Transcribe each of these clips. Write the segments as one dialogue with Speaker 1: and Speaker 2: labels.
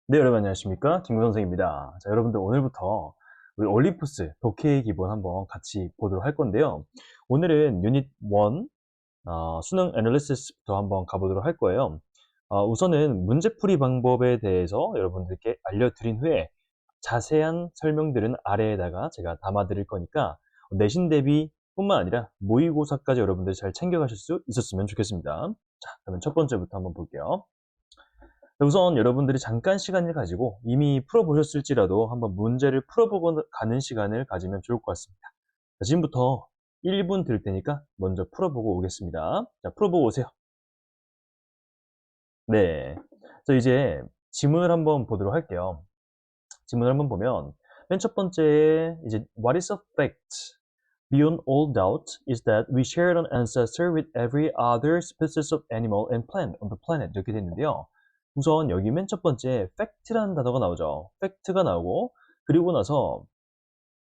Speaker 1: 네, 여러분 안녕하십니까? 김구 선생입니다. 자, 여러분들 오늘부터 우리 올림푸스 독해의 기본 한번 같이 보도록 할 건데요. 오늘은 유닛 1 수능 애널리시스부터 한번 가보도록 할 거예요. 우선은 문제풀이 방법에 대해서 여러분들께 알려드린 후에 자세한 설명들은 아래에다가 제가 담아드릴 거니까 내신 대비 뿐만 아니라 모의고사까지 여러분들 잘 챙겨가실 수 있었으면 좋겠습니다. 자, 그러면 첫 번째부터 한번 볼게요. 우선 여러분들이 잠깐 시간을 가지고 이미 풀어보셨을지라도 한번 문제를 풀어보고 가는 시간을 가지면 좋을 것 같습니다. 자, 지금부터 1분 들 테니까 먼저 풀어보고 오겠습니다. 자, 풀어보고 오세요. 네. 자, 이제 지문을 한번 보도록 할게요. 지문을 한번 보면 맨 첫 번째에 이제 What is a fact? Beyond all doubt is that we share an ancestor with every other species of animal and plant on the planet 이렇게 되는데요. 우선 여기 맨 첫 번째 fact라는 단어가 나오죠. fact가 나오고 그리고 나서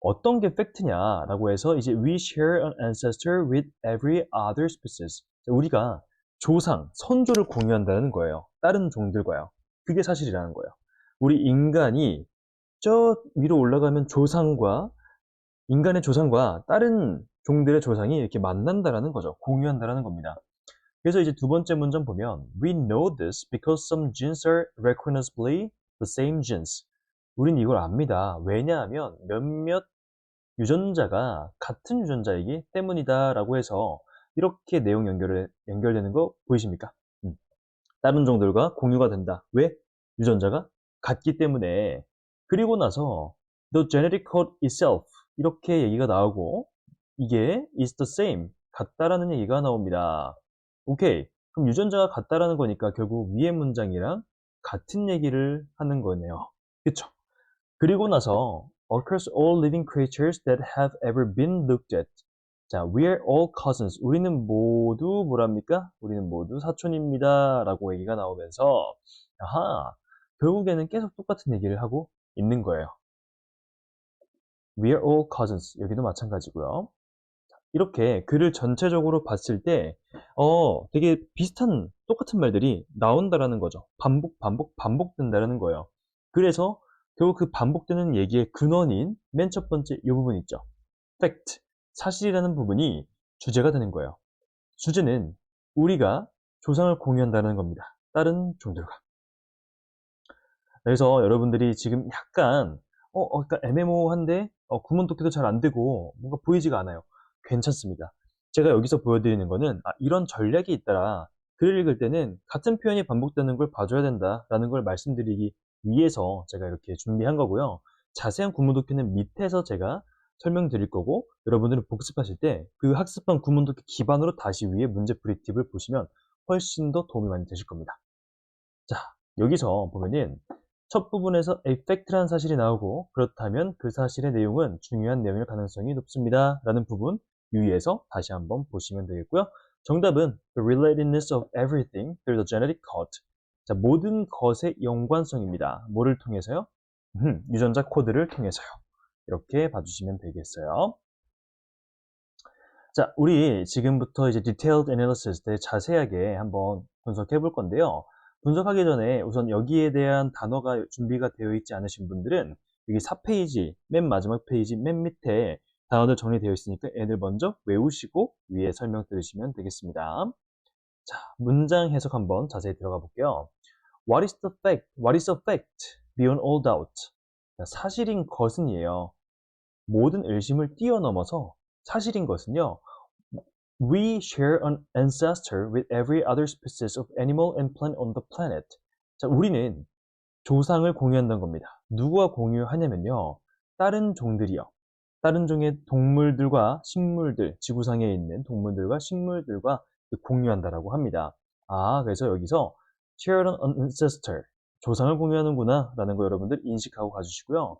Speaker 1: 어떤 게 fact냐라고 해서 이제 we share an ancestor with every other species. 우리가 조상, 선조를 공유한다는 거예요. 다른 종들과요. 그게 사실이라는 거예요. 우리 인간이 저 위로 올라가면 인간의 조상과 다른 종들의 조상이 이렇게 만난다라는 거죠. 공유한다라는 겁니다. 그래서 이제 두 번째 문장 보면 We know this because some genes are recognizably the same genes. 우린 이걸 압니다. 왜냐하면 몇몇 유전자가 같은 유전자이기 때문이다라고 해서 이렇게 내용 연결되는 거 보이십니까? 다른 종들과 공유가 된다. 왜? 유전자가 같기 때문에. 그리고 나서 the genetic code itself 이렇게 얘기가 나오고 이게 is the same 같다라는 얘기가 나옵니다. 오케이. 그럼 유전자가 같다라는 거니까 결국 위의 문장이랑 같은 얘기를 하는 거네요. 그쵸? 그리고 나서 across all living creatures that have ever been looked at. 자, we are all cousins. 우리는 모두 뭐랍니까? 우리는 모두 사촌입니다. 라고 얘기가 나오면서 아하, 결국에는 계속 똑같은 얘기를 하고 있는 거예요. We are all cousins. 여기도 마찬가지고요. 이렇게 글을 전체적으로 봤을 때 되게 비슷한 똑같은 말들이 나온다라는 거죠. 반복된다라는 거예요. 그래서 결국 그 반복되는 얘기의 근원인 맨 첫 번째 이 부분 있죠. fact, 사실이라는 부분이 주제가 되는 거예요. 주제는 우리가 조상을 공유한다는 겁니다. 다른 종들과. 그래서 여러분들이 지금 약간 약간 애매모호한데 구문 독해도 잘 안 되고 뭔가 보이지가 않아요. 괜찮습니다. 제가 여기서 보여드리는 거는 이런 전략이 있더라. 글을 읽을 때는 같은 표현이 반복되는 걸 봐줘야 된다라는 걸 말씀드리기 위해서 제가 이렇게 준비한 거고요. 자세한 구문 독해는 밑에서 제가 설명드릴 거고 여러분들은 복습하실 때 그 학습한 구문 독해 기반으로 다시 위에 문제풀이 팁을 보시면 훨씬 더 도움이 많이 되실 겁니다. 자, 여기서 보면은 첫 부분에서 a fact라는 사실이 나오고 그렇다면 그 사실의 내용은 중요한 내용일 가능성이 높습니다. 라는 부분 유의해서 다시 한번 보시면 되겠고요. 정답은 the relatedness of everything through the genetic code. 자, 모든 것의 연관성입니다. 뭐를 통해서요? 유전자 코드를 통해서요. 이렇게 봐주시면 되겠어요. 자, 우리 지금부터 이제 detailed analysis 때 자세하게 한번 분석해 볼 건데요. 분석하기 전에 우선 여기에 대한 단어가 준비가 되어 있지 않으신 분들은 여기 4페이지, 맨 마지막 페이지 맨 밑에 단어들 정리되어 있으니까 얘들 먼저 외우시고 위에 설명 들으시면 되겠습니다. 자, 문장 해석 한번 자세히 들어가 볼게요. What is the fact? What is a fact? Beyond all doubt. 자, 사실인 것은이에요. 모든 의심을 뛰어넘어서 사실인 것은요. We share an ancestor with every other species of animal and plant on the planet. 자, 우리는 조상을 공유한다는 겁니다. 누구와 공유하냐면요. 다른 종들이요. 다른 종의 동물들과 식물들, 지구상에 있는 동물들과 식물들과 공유한다라고 합니다. 그래서 여기서 share an ancestor, 조상을 공유하는구나 라는 거 여러분들 인식하고 가주시고요.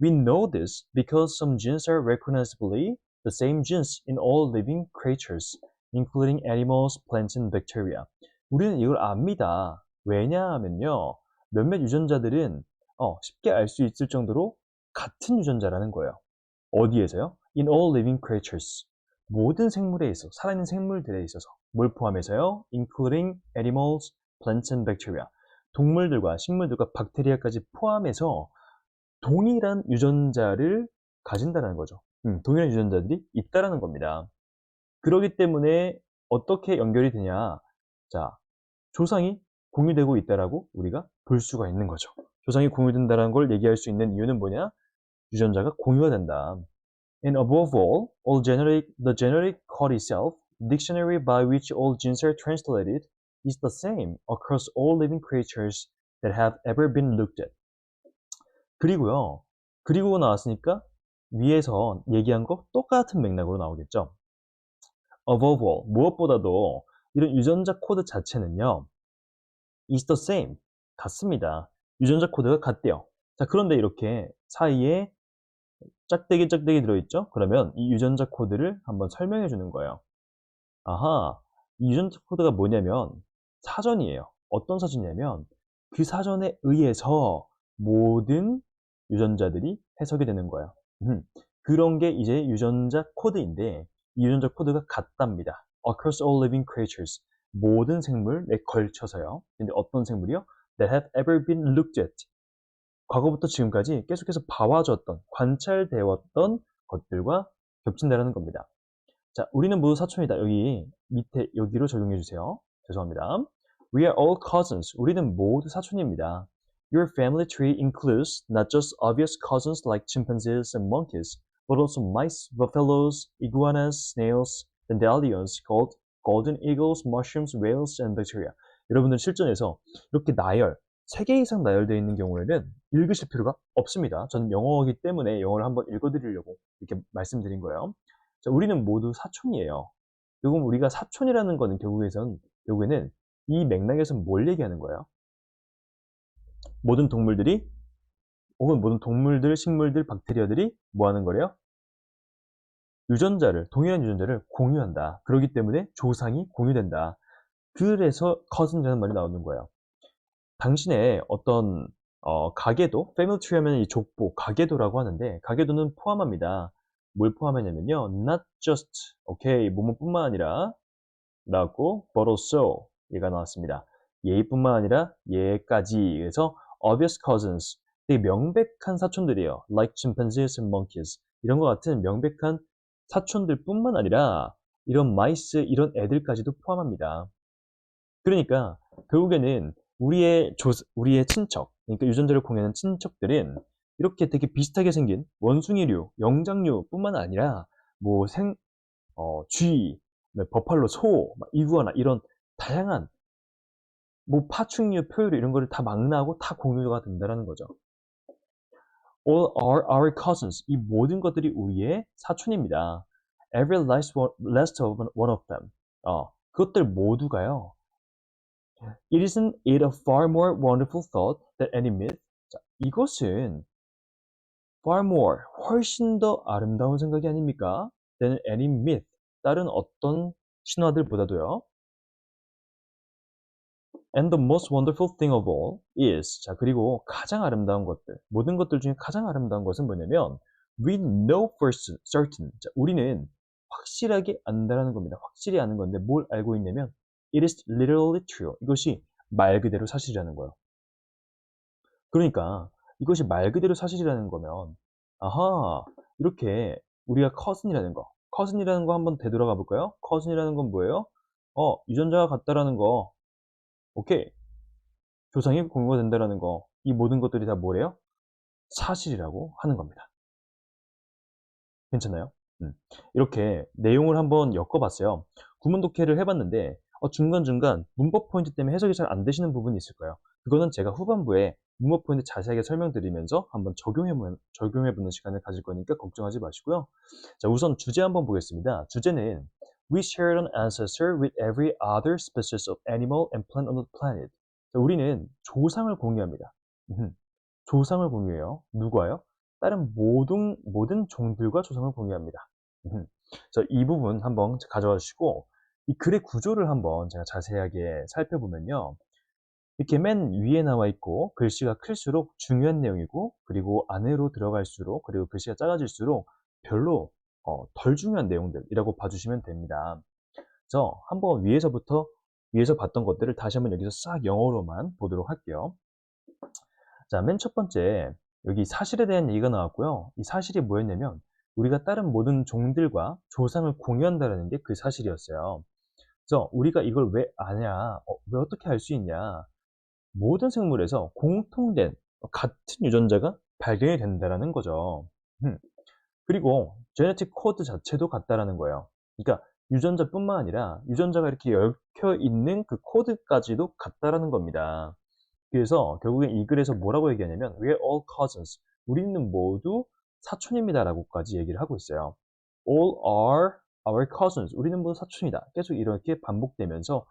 Speaker 1: We know this because some genes are recognizably the same genes in all living creatures, including animals, plants, and bacteria. 우리는 이걸 압니다. 왜냐하면요. 몇몇 유전자들은 쉽게 알 수 있을 정도로 같은 유전자라는 거예요. 어디에서요? In all living creatures. 모든 생물에 있어, 살아있는 생물들에 있어서 뭘 포함해서요? Including animals, plants, and bacteria. 동물들과 식물들과 박테리아까지 포함해서 동일한 유전자를 가진다는 거죠. 동일한 유전자들이 있다라는 겁니다. 그렇기 때문에 어떻게 연결이 되냐? 자, 조상이 공유되고 있다라고 우리가 볼 수가 있는 거죠. 조상이 공유된다는 걸 얘기할 수 있는 이유는 뭐냐? 유전자가 공유가 된다. And above all the genetic code itself, dictionary by which all genes are translated, is the same across all living creatures that have ever been looked at. 그리고요. 그리고 나왔으니까 위에서 얘기한 거 똑같은 맥락으로 나오겠죠. Above all, 무엇보다도 이런 유전자 코드 자체는요. is the same, 같습니다. 유전자 코드가 같대요. 자, 그런데 이렇게 사이에 짝대기 들어있죠? 그러면 이 유전자 코드를 한번 설명해 주는 거예요. 아하, 이 유전자 코드가 뭐냐면 사전이에요. 어떤 사전이냐면 그 사전에 의해서 모든 유전자들이 해석이 되는 거예요. 그런 게 이제 유전자 코드인데 이 유전자 코드가 같답니다. Across all living creatures. 모든 생물에 걸쳐서요. 근데 어떤 생물이요? That have ever been looked at. 과거부터 지금까지 계속해서 봐와졌던, 관찰되었던 것들과 겹친다는 겁니다. 자, 우리는 모두 사촌이다. 여기 밑에 여기로 적용해 주세요. 죄송합니다. We are all cousins. 우리는 모두 사촌입니다. Your family tree includes not just obvious cousins like chimpanzees and monkeys, but also mice, buffaloes, iguanas, snails, dandelions, golden eagles, mushrooms, whales, and bacteria. 여러분들 실전에서 이렇게 나열, 3개 이상 나열되어 있는 경우에는 읽으실 필요가 없습니다. 저는 영어이기 때문에 영어를 한번 읽어드리려고 이렇게 말씀드린 거예요. 자, 우리는 모두 사촌이에요. 결국 우리가 사촌이라는 거는 결국에는 이 맥락에서 뭘 얘기하는 거예요? 모든 동물들이 혹은 모든 동물들, 식물들, 박테리아들이 뭐 하는 거래요? 동일한 유전자를 공유한다. 그렇기 때문에 조상이 공유된다. 그래서 cousin이라는 말이 나오는 거예요. 당신의 어떤 가계도, family tree 하면 이 족보, 가계도라고 하는데 가계도는 포함합니다. 뭘 포함하냐면요. not just, 오케이, 뭐뭐뿐만 아니라 나왔고, but also 얘가 나왔습니다. 얘뿐만 아니라 얘까지. 그래서 obvious cousins, 되게 명백한 사촌들이에요. like chimpanzees and monkeys. 이런 것 같은 명백한 사촌들 뿐만 아니라 이런 마이스, 이런 애들까지도 포함합니다. 그러니까 결국에는 우리의 친척, 그러니까 유전자를 공유하는 친척들은 이렇게 되게 비슷하게 생긴 원숭이류, 영장류뿐만 아니라 뭐 쥐, 버팔로, 소, 이구아나 이런 다양한 뭐 파충류, 포유류 이런 거를 다 망라하고 다 공유가 된다는 거죠. All are our cousins. 이 모든 것들이 우리의 사촌입니다. Every last of one of them. 그것들 모두가요. It isn't it a far more wonderful thought than any myth? 자, 이것은 far more, 훨씬 더 아름다운 생각이 아닙니까? than any myth, 다른 어떤 신화들보다도요. And the most wonderful thing of all is, 자, 그리고 가장 아름다운 것들, 모든 것들 중에 가장 아름다운 것은 뭐냐면 we know for certain, 자, 우리는 확실하게 안다라는 겁니다. 확실히 아는 건데 뭘 알고 있냐면 it is literally true. 이것이 말 그대로 사실이라는 거예요. 그러니까 이것이 말 그대로 사실이라는 거면 아하, 이렇게 우리가 cousin이라는 거 한번 되돌아가 볼까요? cousin이라는 건 뭐예요? 유전자가 같다라는 거. 오케이. 조상이 공유가 된다라는 거. 이 모든 것들이 다 뭐래요? 사실이라고 하는 겁니다. 괜찮나요? 이렇게 내용을 한번 엮어봤어요. 구문 독해를 해봤는데 중간중간 문법 포인트 때문에 해석이 잘 안 되시는 부분이 있을 거예요. 그거는 제가 후반부에 문법 포인트 자세하게 설명드리면서 한번 적용해보는 시간을 가질 거니까 걱정하지 마시고요. 자, 우선 주제 한번 보겠습니다. 주제는 We share an ancestor with every other species of animal and plant on the planet. 자, 우리는 조상을 공유합니다. 조상을 공유해요. 누구와요? 다른 모든 종들과 조상을 공유합니다. 자, 이 부분 한번 가져와 주시고 이 글의 구조를 한번 제가 자세하게 살펴보면요. 이렇게 맨 위에 나와 있고 글씨가 클수록 중요한 내용이고 그리고 안으로 들어갈수록 그리고 글씨가 작아질수록 별로 덜 중요한 내용들이라고 봐주시면 됩니다. 그래서 한번 위에서부터 위에서 봤던 것들을 다시 한번 여기서 싹 영어로만 보도록 할게요. 자, 맨 첫 번째, 여기 사실에 대한 얘기가 나왔고요. 이 사실이 뭐였냐면, 우리가 다른 모든 종들과 조상을 공유한다는 게 그 사실이었어요. 그래서 우리가 이걸 왜 아냐, 왜 어떻게 알 수 있냐. 모든 생물에서 공통된 같은 유전자가 발견이 된다는 거죠. 그리고 제네틱 코드 자체도 같다라는 거예요. 그러니까 유전자뿐만 아니라 유전자가 이렇게 얽혀 있는 그 코드까지도 같다라는 겁니다. 그래서 결국엔 이 글에서 뭐라고 얘기하냐면 We're all cousins. 우리는 모두 사촌입니다라고까지 얘기를 하고 있어요. All are our cousins. 우리는 모두 사촌이다. 계속 이렇게 반복되면서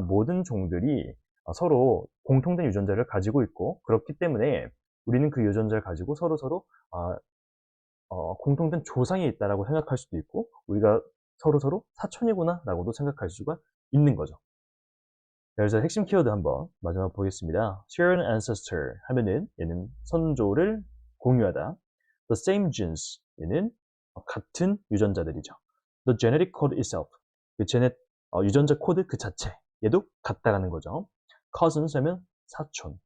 Speaker 1: 모든 종들이 서로 공통된 유전자를 가지고 있고 그렇기 때문에 우리는 그 유전자를 가지고 서로서로 공통된 조상이 있다라고 생각할 수도 있고 우리가 서로서로 사촌이구나라고도 생각할 수가 있는 거죠. 그래서 핵심 키워드 한번 마지막 보겠습니다. Share an ancestor 하면은 얘는 선조를 공유하다. The same genes 얘는 같은 유전자들이죠. The genetic code itself 그 유전자 코드 그 자체 얘도 같다라는 거죠. Cousins 하면 사촌.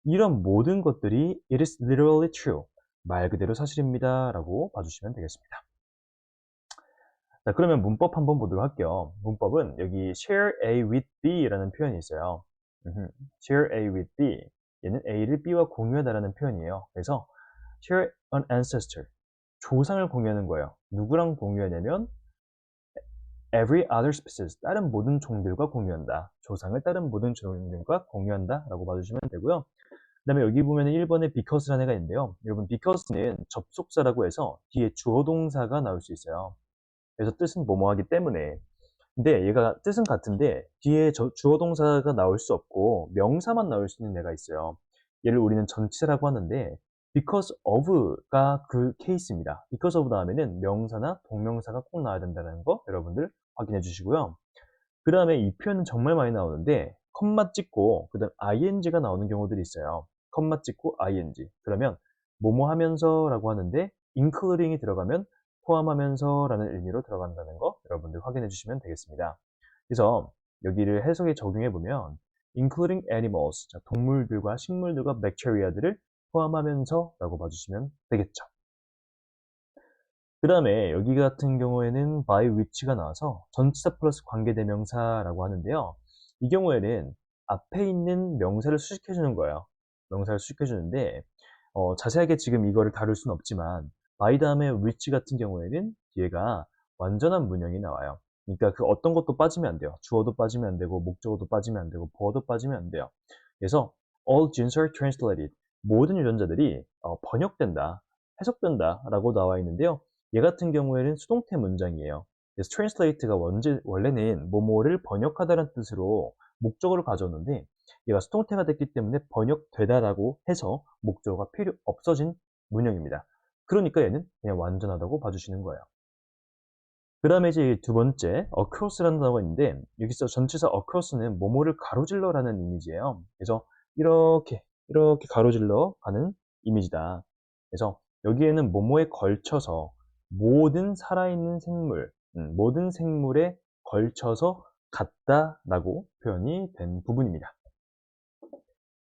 Speaker 1: 이런 모든 것들이 it is literally true 말 그대로 사실입니다 라고 봐주시면 되겠습니다. 자, 그러면 문법 한번 보도록 할게요. 문법은 여기 share A with B 라는 표현이 있어요. share A with B. 얘는 A를 B와 공유하다라는 표현이에요. 그래서 share an ancestor. 조상을 공유하는 거예요. 누구랑 공유하냐면 every other species. 다른 모든 종들과 공유한다. 조상을 다른 모든 종들과 공유한다 라고 봐주시면 되고요. 그 다음에 여기 보면 1번에 because라는 애가 있는데요. 여러분 because는 접속사라고 해서 뒤에 주어 동사가 나올 수 있어요. 그래서 뜻은 뭐뭐하기 때문에 근데 얘가 뜻은 같은데 뒤에 주어 동사가 나올 수 없고 명사만 나올 수 있는 애가 있어요. 얘를 우리는 전치사라고 하는데 because of가 그 케이스입니다. because of 다음에는 명사나 동명사가 꼭 나와야 된다는 거 여러분들 확인해 주시고요. 그 다음에 이 표현은 정말 많이 나오는데 컴마 찍고 그 다음 ing가 나오는 경우들이 있어요. 컴마 찍고 ing 그러면 뭐뭐 하면서 라고 하는데 including이 들어가면 포함하면서 라는 의미로 들어간다는 거 여러분들 확인해 주시면 되겠습니다. 그래서 여기를 해석에 적용해 보면 including animals, 자, 동물들과 식물들과 bacteria들을 포함하면서 라고 봐주시면 되겠죠. 그 다음에 여기 같은 경우에는 by which가 나와서 전치사 플러스 관계대명사라고 하는데요. 이 경우에는 앞에 있는 명사를 수식해 주는 거예요. 명사를 수식해 주는데 자세하게 지금 이거를 다룰 수는 없지만 by 다음에 which 같은 경우에는 뒤에가 완전한 문형이 나와요. 그러니까 그 어떤 것도 빠지면 안 돼요. 주어도 빠지면 안 되고 목적어도 빠지면 안 되고 보어도 빠지면 안 돼요. 그래서 all genes are translated. 모든 유전자들이 번역된다, 해석된다 라고 나와 있는데요. 얘 같은 경우에는 수동태 문장이에요. 그래서 translate가 원래는 뭐뭐를 번역하다는 뜻으로 목적어를 가져오는데 얘가 수동태가 됐기 때문에 번역되다라고 해서 목적어가 필요 없어진 문형입니다. 그러니까 얘는 그냥 완전하다고 봐주시는 거예요. 그 다음에 이제 두 번째 across라는 단어가 있는데 여기서 전치사 across는 뭐뭐를 가로질러라는 이미지예요. 그래서 이렇게 가로질러 가는 이미지다. 그래서 여기에는 뭐뭐에 걸쳐서 모든 살아있는 생물, 모든 생물에 걸쳐서 같다라고 표현이 된 부분입니다.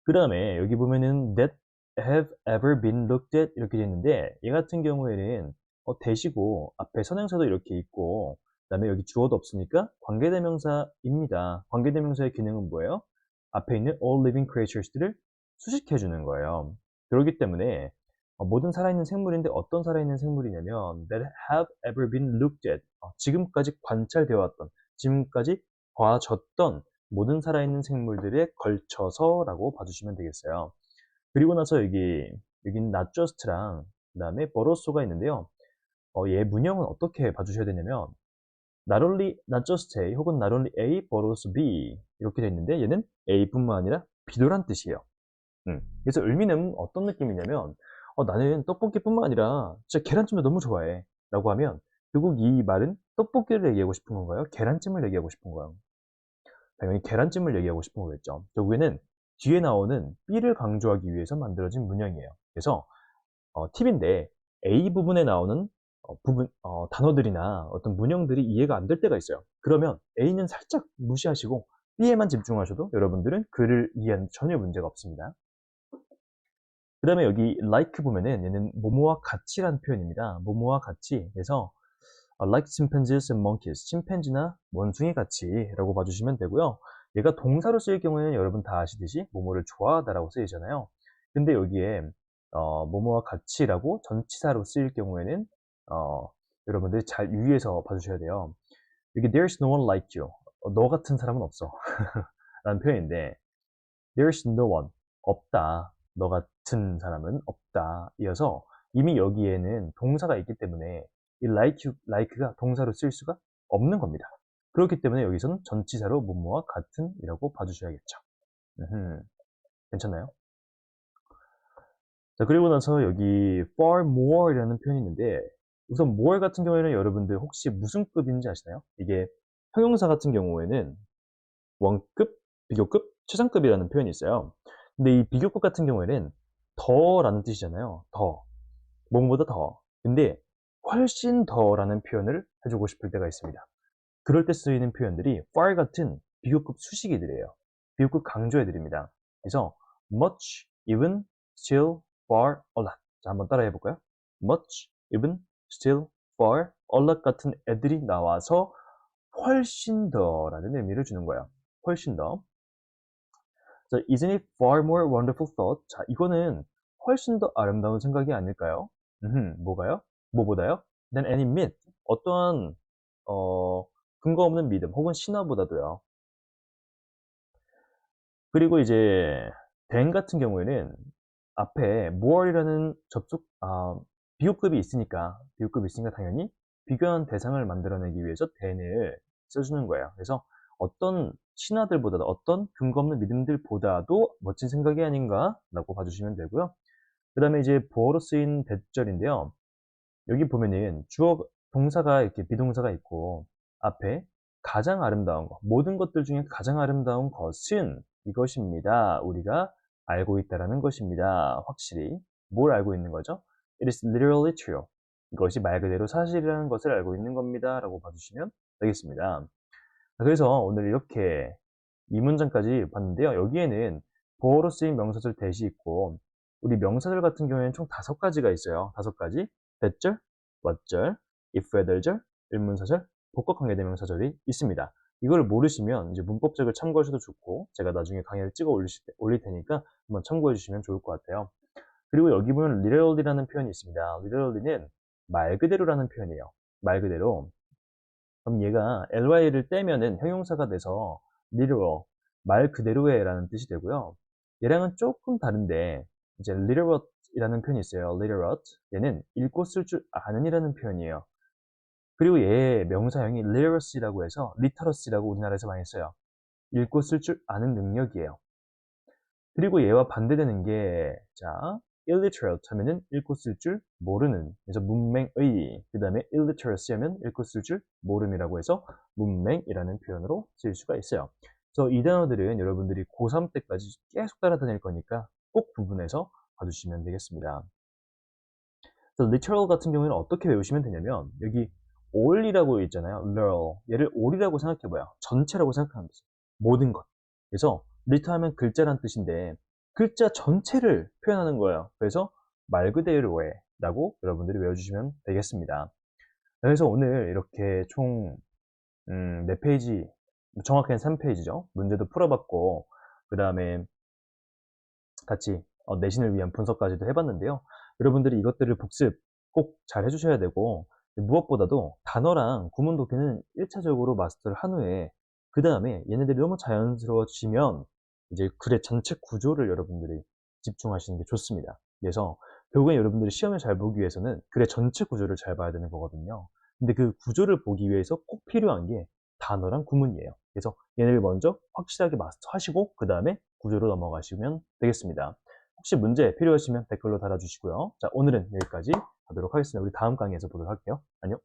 Speaker 1: 그 다음에 여기 보면은 that have ever been looked at 이렇게 되어 있는데 얘 같은 경우에는 대시고 앞에 선행사도 이렇게 있고 그 다음에 여기 주어도 없으니까 관계대명사입니다. 관계대명사의 기능은 뭐예요? 앞에 있는 all living creatures들을 수식해 주는 거예요. 그렇기 때문에 모든 살아있는 생물인데 어떤 살아있는 생물이냐면 that have ever been looked at 지금까지 관찰되어 왔던 지금까지 봐졌던 모든 살아있는 생물들에 걸쳐서 라고 봐주시면 되겠어요. 그리고 나서 여기 not just랑 그 다음에 borrow가 있는데요. 얘 문형은 어떻게 봐주셔야 되냐면 not only, not just A 혹은 not only A, borrows B 이렇게 되어 있는데 얘는 A뿐만 아니라 B도란 뜻이에요. 그래서 의미는 어떤 느낌이냐면 나는 떡볶이뿐만 아니라 진짜 계란찜도 너무 좋아해 라고 하면 결국 이 말은 떡볶이를 얘기하고 싶은 건가요? 계란찜을 얘기하고 싶은 건가요? 당연히 계란찜을 얘기하고 싶은 거겠죠. 결국에는 뒤에 나오는 B를 강조하기 위해서 만들어진 문형이에요. 그래서 팁인데 A 부분에 나오는 단어들이나 어떤 문형들이 이해가 안 될 때가 있어요. 그러면 A는 살짝 무시하시고 B에만 집중하셔도 여러분들은 글을 이해하는 데 전혀 문제가 없습니다. 그 다음에 여기 like 보면은 얘는 뭐뭐와 같이라는 표현입니다. 뭐뭐와 같이. 그래서 like chimpanzees and monkeys. 침팬지나 원숭이 같이라고 봐주시면 되고요. 얘가 동사로 쓰일 경우에는 여러분 다 아시듯이 뭐뭐를 좋아하다라고 쓰이잖아요. 근데 여기에 뭐뭐와 같이라고 전치사로 쓰일 경우에는 여러분들이 잘 유의해서 봐주셔야 돼요. 여기 there's no one like you. 너 같은 사람은 없어. 라는 표현인데 there's no one. 없다. 너 같은 사람은 없다. 이어서 이미 여기에는 동사가 있기 때문에 이 like가 동사로 쓸 수가 없는 겁니다. 그렇기 때문에 여기서는 전치사로 뭐뭐와 같은이라고 봐주셔야겠죠. 괜찮나요? 자, 그리고 나서 여기 far more이라는 표현이 있는데 우선 more 같은 경우에는 여러분들 혹시 무슨 급인지 아시나요? 이게 형용사 같은 경우에는 원급, 비교급, 최상급이라는 표현이 있어요. 근데 이 비교급 같은 경우에는 더라는 뜻이잖아요. 더. 뭐보다 더. 근데 훨씬 더라는 표현을 해주고 싶을 때가 있습니다. 그럴 때 쓰이는 표현들이 far 같은 비교급 수식이들이에요. 비교급 강조해드립니다. 그래서 much, even, still, far, a lot. 자, 한번 따라해 볼까요? much, even, still, far, a lot 같은 애들이 나와서 훨씬 더라는 의미를 주는 거예요. 훨씬 더. 자, isn't it far more wonderful thought? 자, 이거는 훨씬 더 아름다운 생각이 아닐까요? 뭐가요? 뭐보다요? than any myth. 어떠한 근거 없는 믿음 혹은 신화보다도요. 그리고 이제 than 같은 경우에는 앞에 more이라는 비교급이 있으니까 당연히 비교한 대상을 만들어내기 위해서 than을 써주는 거예요. 그래서 어떤 신화들보다도 어떤 근거 없는 믿음들보다도 멋진 생각이 아닌가라고 봐주시면 되고요. 그 다음에 이제 보어로 쓰인 대절인데요. 여기 보면은 주어 동사가 이렇게 비동사가 있고 앞에 가장 아름다운 것, 모든 것들 중에 가장 아름다운 것은 이것입니다. 우리가 알고 있다라는 것입니다. 확실히 뭘 알고 있는 거죠? It is literally true. 이것이 말 그대로 사실이라는 것을 알고 있는 겁니다. 라고 봐주시면 되겠습니다. 그래서 오늘 이렇게 이 문장까지 봤는데요. 여기에는 보어로 쓰인 명사절 대시 있고 우리 명사절 같은 경우에는 총 5가지가 있어요. 5가지. 대절, 왓절, if, whether절, 의문사절, 복합관계대명사절이 있습니다. 이걸 모르시면 이제 문법책을 참고하셔도 좋고 제가 나중에 강의를 찍어 올릴 테니까 한번 참고해 주시면 좋을 것 같아요. 그리고 여기 보면 literally라는 표현이 있습니다. literally는 말 그대로라는 표현이에요. 말 그대로. 그럼 얘가 ly를 떼면은 형용사가 돼서 literal, 말 그대로의 라는 뜻이 되고요. 얘랑은 조금 다른데 이제 literat이라는 표현이 있어요. literate. 얘는 읽고 쓸 줄 아는 이라는 표현이에요. 그리고 얘의 명사형이 literacy라고 해서 literacy라고 우리나라에서 많이 써요. 읽고 쓸 줄 아는 능력이에요. 그리고 얘와 반대되는 게 illiterate 하면은 읽고 쓸 줄 모르는, 그래서 문맹의, 그 다음에 illiteracy 하면 읽고 쓸 줄 모름이라고 해서 문맹이라는 표현으로 쓸 수가 있어요. 그래서 이 단어들은 여러분들이 고3 때까지 계속 따라다닐 거니까 꼭 구분해서 봐주시면 되겠습니다. 그래서 literal 같은 경우에는 어떻게 외우시면 되냐면 여기 all이라고 있잖아요. literal. 얘를 all이라고 생각해봐요. 전체라고 생각하면 되죠. 모든 것. 그래서 liter 하면 글자란 뜻인데 글자 전체를 표현하는 거예요. 그래서 말 그대로의 라고 여러분들이 외워주시면 되겠습니다. 그래서 오늘 이렇게 총 4페이지, 정확히는 3페이지죠. 문제도 풀어봤고 그 다음에 같이 내신을 위한 분석까지도 해봤는데요. 여러분들이 이것들을 복습 꼭 잘 해주셔야 되고 무엇보다도 단어랑 구문 독해는 1차적으로 마스터를 한 후에 그 다음에 얘네들이 너무 자연스러워지면 이제 글의 전체 구조를 여러분들이 집중하시는 게 좋습니다. 그래서 결국엔 여러분들이 시험을 잘 보기 위해서는 글의 전체 구조를 잘 봐야 되는 거거든요. 근데 그 구조를 보기 위해서 꼭 필요한 게 단어랑 구문이에요. 그래서 얘네를 먼저 확실하게 마스터하시고 그 다음에 구조로 넘어가시면 되겠습니다. 혹시 문제 필요하시면 댓글로 달아주시고요. 자, 오늘은 여기까지 하도록 하겠습니다. 우리 다음 강의에서 보도록 할게요. 안녕.